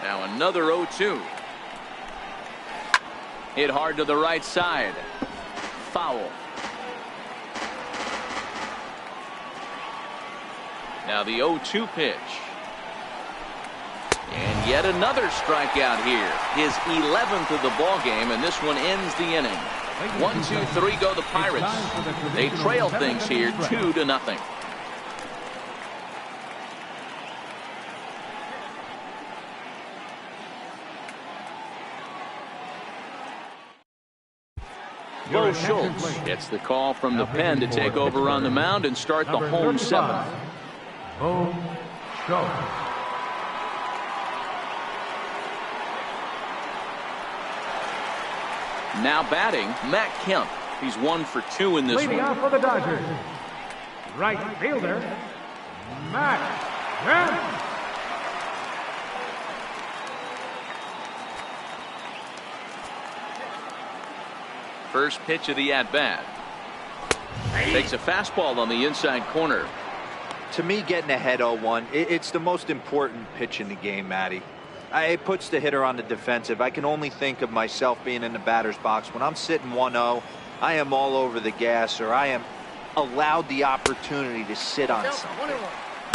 A: Now another 0-2. Hit hard to the right side. Foul. Now the 0-2 pitch. And yet another strikeout here. His 11th of the ball game, and this one ends the inning. 1, 2, 3 go the Pirates. They trail things here 2-0. Bo Schultz gets the call from the pen to take over on the mound and start the home 7th.
D: Bo Schultz.
A: Now batting, Matt Kemp. He's 1 for 2 in this
D: Leading
A: one.
D: off for the Dodgers, right fielder, Matt Kemp.
A: First pitch of the at-bat. Takes a fastball on the inside corner.
C: To me, getting ahead 0-1, it's the most important pitch in the game, Matty. It puts the hitter on the defensive. I can only think of myself being in the batter's box. When I'm sitting 1-0, I am all over the gas, or I am allowed the opportunity to sit on something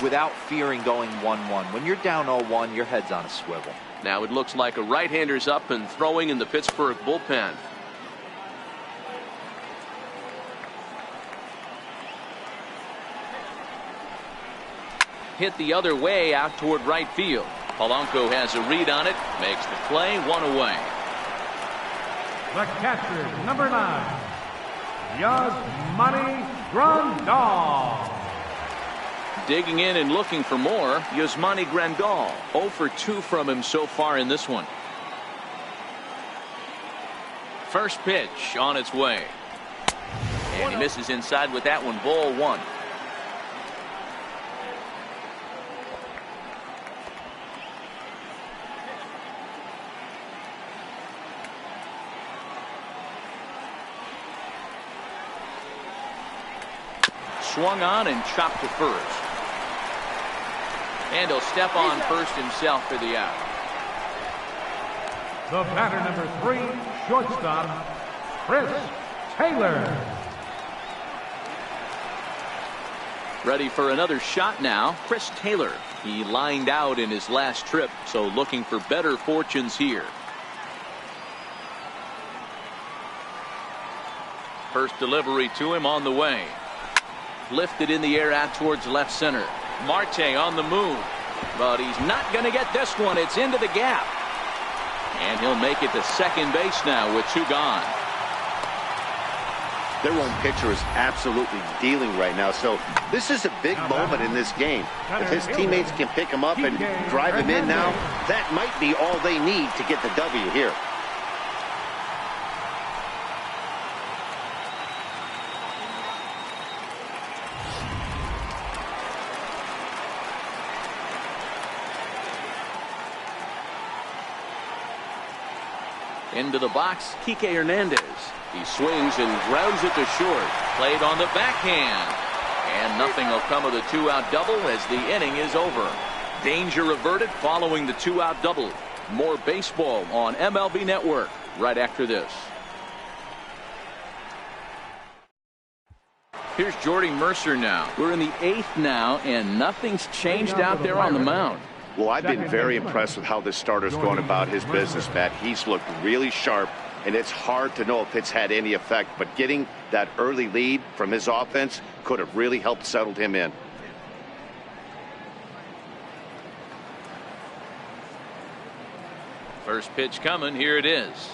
C: without fearing going 1-1. When you're down 0-1, your head's on a swivel.
F: Now it looks like a right-hander's up and throwing in the Pittsburgh bullpen.
A: Hit the other way out toward right field. Polanco has a read on it, makes the play, 1 away.
D: The catcher, number 9, Yasmani Grandal.
A: Digging in and looking for more, Yasmani Grandal. 0 for 2 from him so far in this one. First pitch on its way. And he misses inside with that one, ball 1. Swung on and chopped to first. And he'll step on first himself for the out.
D: The batter, number 3, shortstop, Chris Taylor.
A: Ready for another shot now, Chris Taylor. He lined out in his last trip, so looking for better fortunes here. First delivery to him on the way. Lifted in the air out towards left center. Marte on the move, but he's not going to get this one. It's into the gap, and he'll make it to second base now with 2 gone.
B: Their own pitcher is absolutely dealing right now, so this is a big moment in this game. If his teammates can pick him up and drive him in now, that might be all they need to get the W here.
A: Into the box, Kike Hernandez. He swings and grounds it to short. Played on the backhand. And nothing will come of the 2-out double as the inning is over. Danger averted following the 2-out double. More baseball on MLB Network right after this. Here's Jordy Mercer now. We're in the 8th now, and nothing's changed out there on the mound.
B: Well, I've been very impressed with how this starter's going about his business, Matt. He's looked really sharp, and it's hard to know if it's had any effect, but getting that early lead from his offense could have really helped settle him in.
A: First pitch coming. Here it is.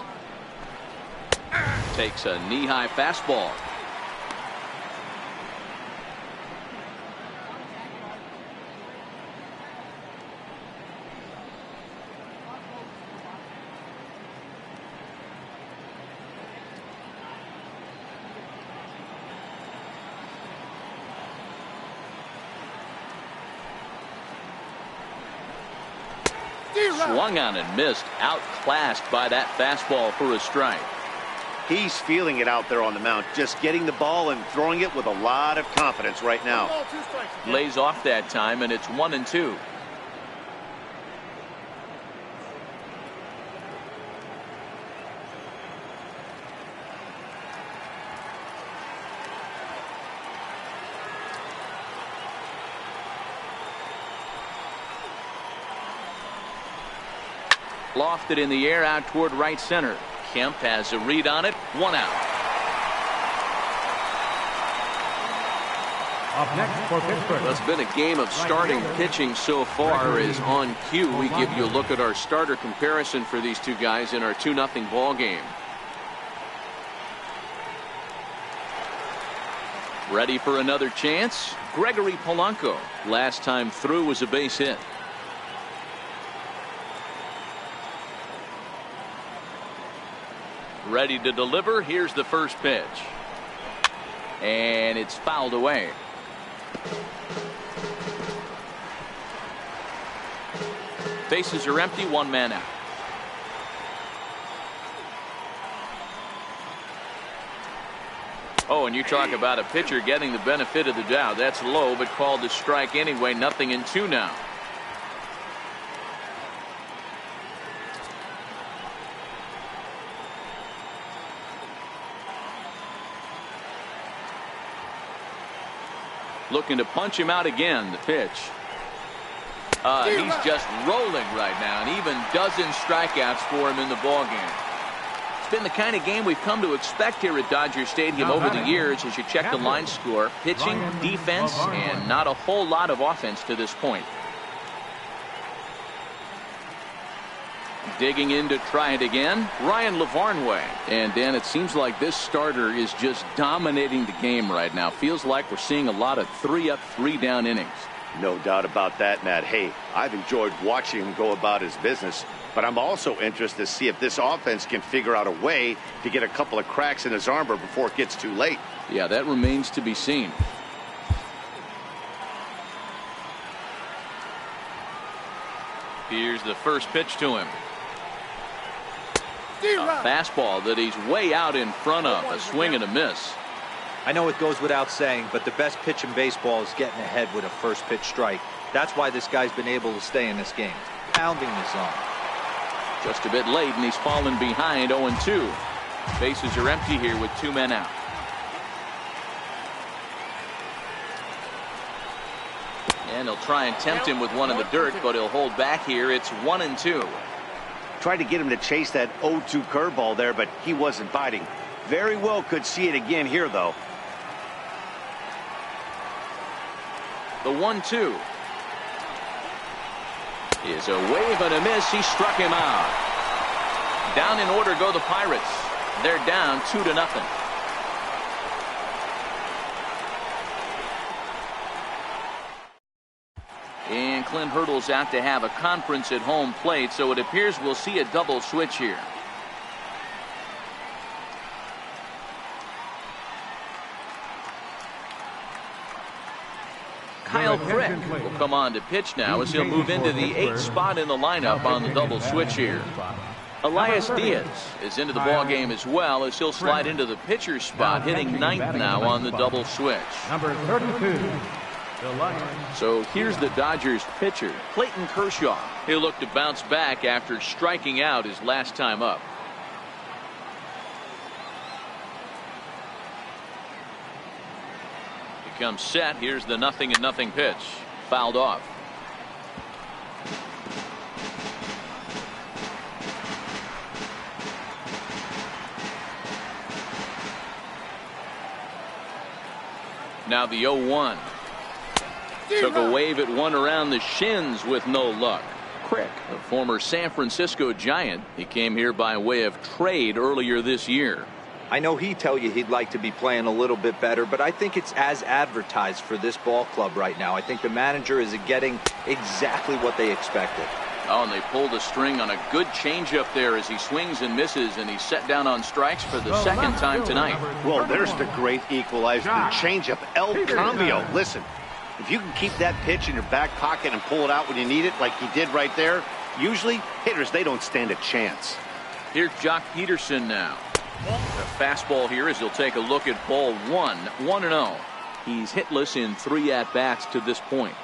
A: Takes a knee-high fastball. Swung on and missed. Outclassed by that fastball for a strike.
B: He's feeling it out there on the mound, just getting the ball and throwing it with a lot of confidence right now.
A: Lays off that time, and it's 1-2. Lofted in the air out toward right center. Kemp has a read on it. 1 out.
D: Up next for Pittsburgh.
F: Well, it's been a game of starting pitching so far. As on cue, we give you a look at our starter comparison for these two guys in our 2-0 ball game.
A: Ready for another chance? Gregory Polanco. Last time through was a base hit. Ready to deliver. Here's the first pitch. And it's fouled away. Bases are empty, one man out. Oh, and you talk about a pitcher getting the benefit of the doubt. That's low, but called a strike anyway. 0-2 now. Looking to punch him out again. The pitch. He's just rolling right now, and even dozen strikeouts for him in the ballgame. It's been the kind of game we've come to expect here at Dodger Stadium over the years as you check the line score. Pitching, defense, and not a whole lot of offense to this point. Digging in to try it again, Ryan Lavarnway. And Dan, it seems like this starter is just dominating the game right now. Feels like we're seeing a lot of 3-up, 3-down innings.
B: No doubt about that, Matt. Hey, I've enjoyed watching him go about his business, but I'm also interested to see if this offense can figure out a way to get a couple of cracks in his armor before it gets too late.
A: Yeah, that remains to be seen. Here's the first pitch to him. A fastball that he's way out in front of. A swing and a miss.
C: I know it goes without saying, but the best pitch in baseball is getting ahead with a first pitch strike. That's why this guy's been able to stay in this game. Pounding the zone.
A: Just a bit late, and he's fallen behind 0-2. Bases are empty here with 2 men out. And he'll try and tempt him with one in the dirt, but he'll hold back here. It's 1-2.
B: Tried to get him to chase that 0-2 curveball there, but he wasn't biting. Very well could see it again here, though.
A: The 1-2 is a wave and a miss. He struck him out. Down in order go the Pirates. They're down 2-0. And Clint Hurdle's out to have a conference at home plate, so it appears we'll see a double switch here. Kyle Crick will come on to pitch now as he'll move into the 8th spot in the lineup on the double switch here. Elias Diaz is into the ballgame as well as he'll slide into the pitcher's spot, hitting 9th now on the double switch.
D: Number 32, the Lions.
A: So here's the Dodgers pitcher, Clayton Kershaw. He'll look to bounce back after striking out his last time up. Comes set. Here's the 0-0 pitch. Fouled off. Now the 0-1. Took a wave at one around the shins with no luck. Crick, a former San Francisco Giant. He came here by way of trade earlier this year.
C: I know he'd tell you he'd like to be playing a little bit better, but I think it's as advertised for this ball club right now. I think the manager is getting exactly what they expected.
A: Oh, and they pulled a string on a good changeup there as he swings and misses, and he's set down on strikes for the second time tonight.
B: Well, there's the great equalizer, the changeup, El Cambio. Listen, if you can keep that pitch in your back pocket and pull it out when you need it, like he did right there, usually hitters, they don't stand a chance.
A: Here's Jock Peterson now. A fastball here as he'll take a look at ball 1, 1-0. He's hitless in 3 at-bats to this point.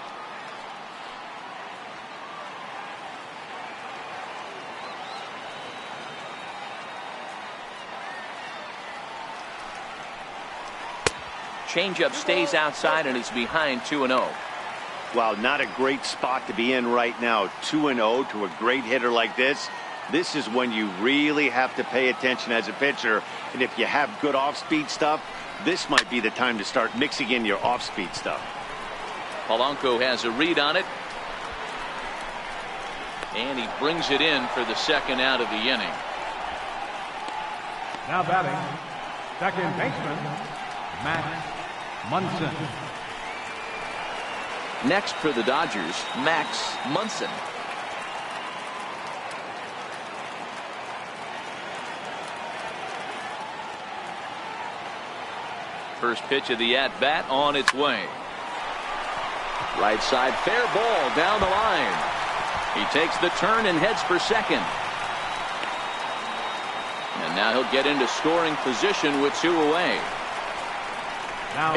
A: Changeup stays outside and he's behind 2-0.
B: Wow, not a great spot to be in right now. 2-0 to a great hitter like this. This is when you really have to pay attention as a pitcher. And if you have good off-speed stuff, this might be the time to start mixing in your off-speed stuff.
A: Polanco has a read on it. And he brings it in for the second out of the inning.
D: Now batting, second baseman, Max Munson.
A: Next for the Dodgers, Max Munson. First pitch of the at-bat on its way. Right side, fair ball down the line. He takes the turn and heads for second. And now he'll get into scoring position with 2 away.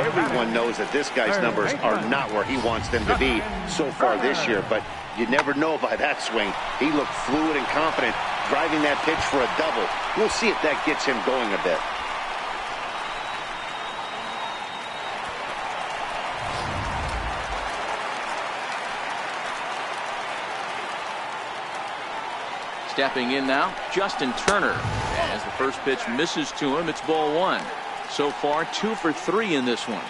B: Everyone knows that this guy's numbers are not where he wants them to be so far this year, but you never know by that swing. He looked fluid and confident, driving that pitch for a double. We'll see if that gets him going a bit.
A: Stepping in now, Justin Turner. As the first pitch misses to him, it's ball 1. So far, 2 for 3 in this one.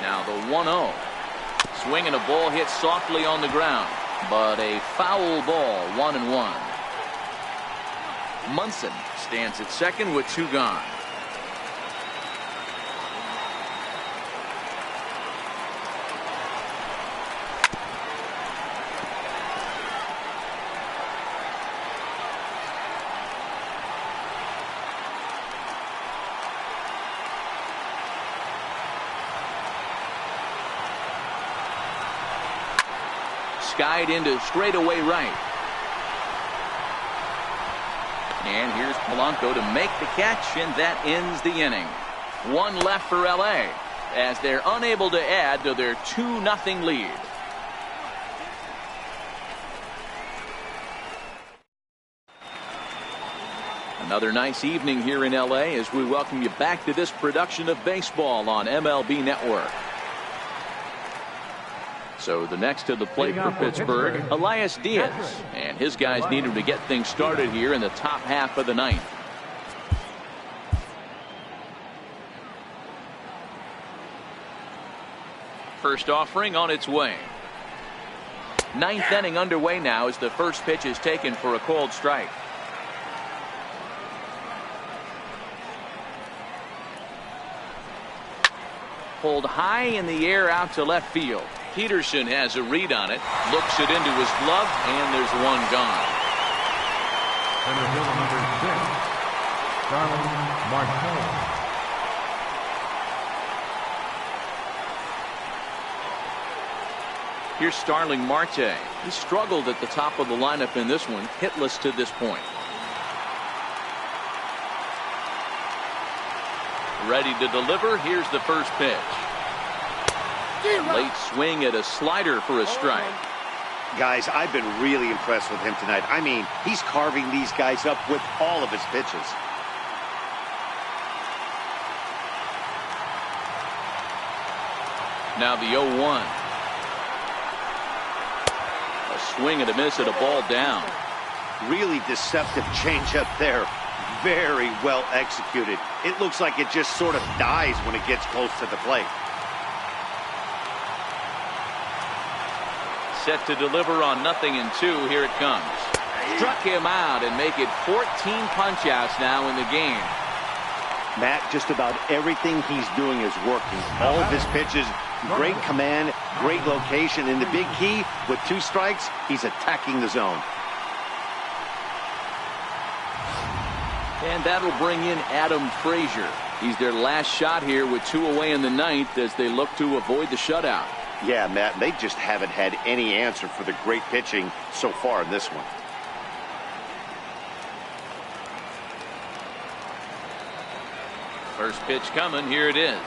A: Now the 1-0. Swinging a ball hit softly on the ground, but a foul ball, 1-1. Munson stands at second with 2 gone. Skied into straightaway right. And here's Polanco to make the catch, and that ends the inning. 1 left for LA as they're unable to add to their 2-0 lead. Another nice evening here in LA as we welcome you back to this production of baseball on MLB Network. So the next to the plate for Pittsburgh, Elias Diaz, and his guys need him to get things started here in the top half of the 9th. First offering on its way. 9th inning underway now as the first pitch is taken for a called strike. Pulled high in the air out to left field. Peterson has a read on it, looks it into his glove, and there's 1 gone.
D: Center fielder number 6, Starling Marte.
A: Here's Starling Marte. He struggled at the top of the lineup in this one, hitless to this point. Ready to deliver. Here's the first pitch. A late swing at a slider for a strike.
B: Guys, I've been really impressed with him tonight. I mean, he's carving these guys up with all of his pitches.
A: Now the 0-1. A swing and a miss at a ball down.
B: Really deceptive changeup there. Very well executed. It looks like it just sort of dies when it gets close to the plate.
A: Set to deliver on 0-2. Here it comes. Struck him out and make it 14 punch-outs now in the game.
B: Matt, just about everything he's doing is working. All of his pitches, great command, great location, and the big key, with 2 strikes, he's attacking the zone.
A: And that'll bring in Adam Frazier. He's their last shot here with 2 away in the 9th as they look to avoid the shutout.
B: Yeah, Matt, they just haven't had any answer for the great pitching so far in this one.
A: First pitch coming. Here it is.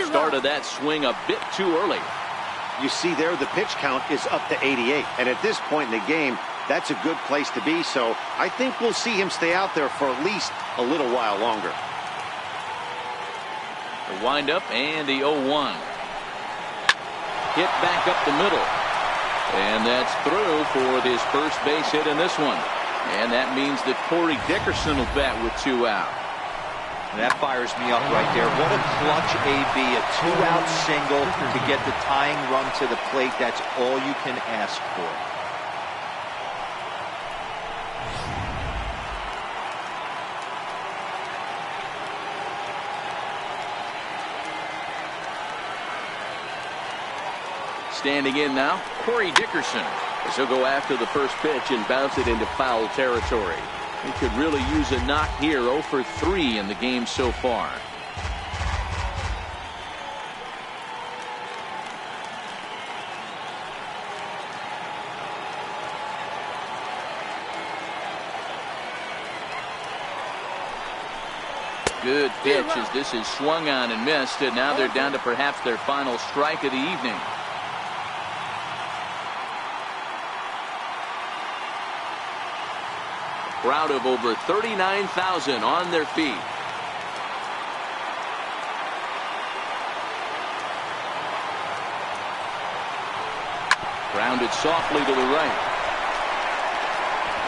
A: Started that swing a bit too early.
B: You see there, the pitch count is up to 88. And at this point in the game, that's a good place to be. So I think we'll see him stay out there for at least a little while longer.
A: The windup and the 0-1. Hit back up the middle. And that's through for his first base hit in this one. And that means that Corey Dickerson will bat with 2 out.
C: That fires me up right there. What a clutch AB, a 2-out single to get the tying run to the plate. That's all you can ask for.
A: Standing in now, Corey Dickerson.
F: As he'll go after the first pitch and bounce it into foul territory.
A: He could really use a knock here. 0 for 3 in the game so far. Good pitch as this is swung on and missed, and now they're down to perhaps their final strike of the evening. A crowd of over 39,000 on their feet. Grounded softly to the right.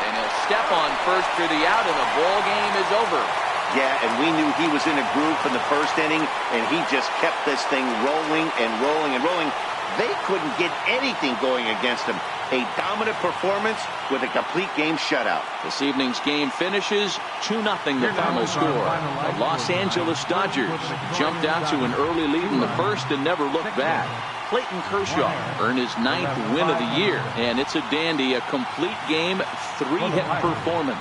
A: And he'll step on first for the out, and the ball game is over.
B: Yeah, and we knew he was in a groove from the first inning, and he just kept this thing rolling and rolling and rolling. They couldn't get anything going against him. A dominant performance with a complete game shutout.
A: This evening's game finishes 2-0 the final score. The Los Angeles Dodgers jumped out to an early lead in the first and never looked back. Clayton Kershaw earned his 9th win of the year, and it's a dandy, a complete game, 3-hit performance.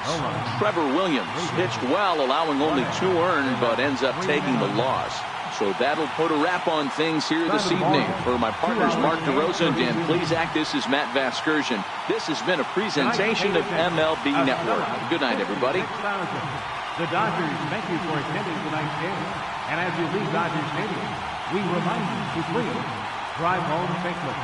A: Trevor Williams pitched well, allowing only 2 earned, but ends up taking the loss. So that'll put a wrap on things here this evening. For my partners Mark DeRosa and Dan Plezak, this is Matt Vasgersian. This has been a presentation of MLB Network. Good night, everybody.
D: The Dodgers thank you for attending tonight's game. And as you leave Dodger Stadium, we remind you to please drive home safely.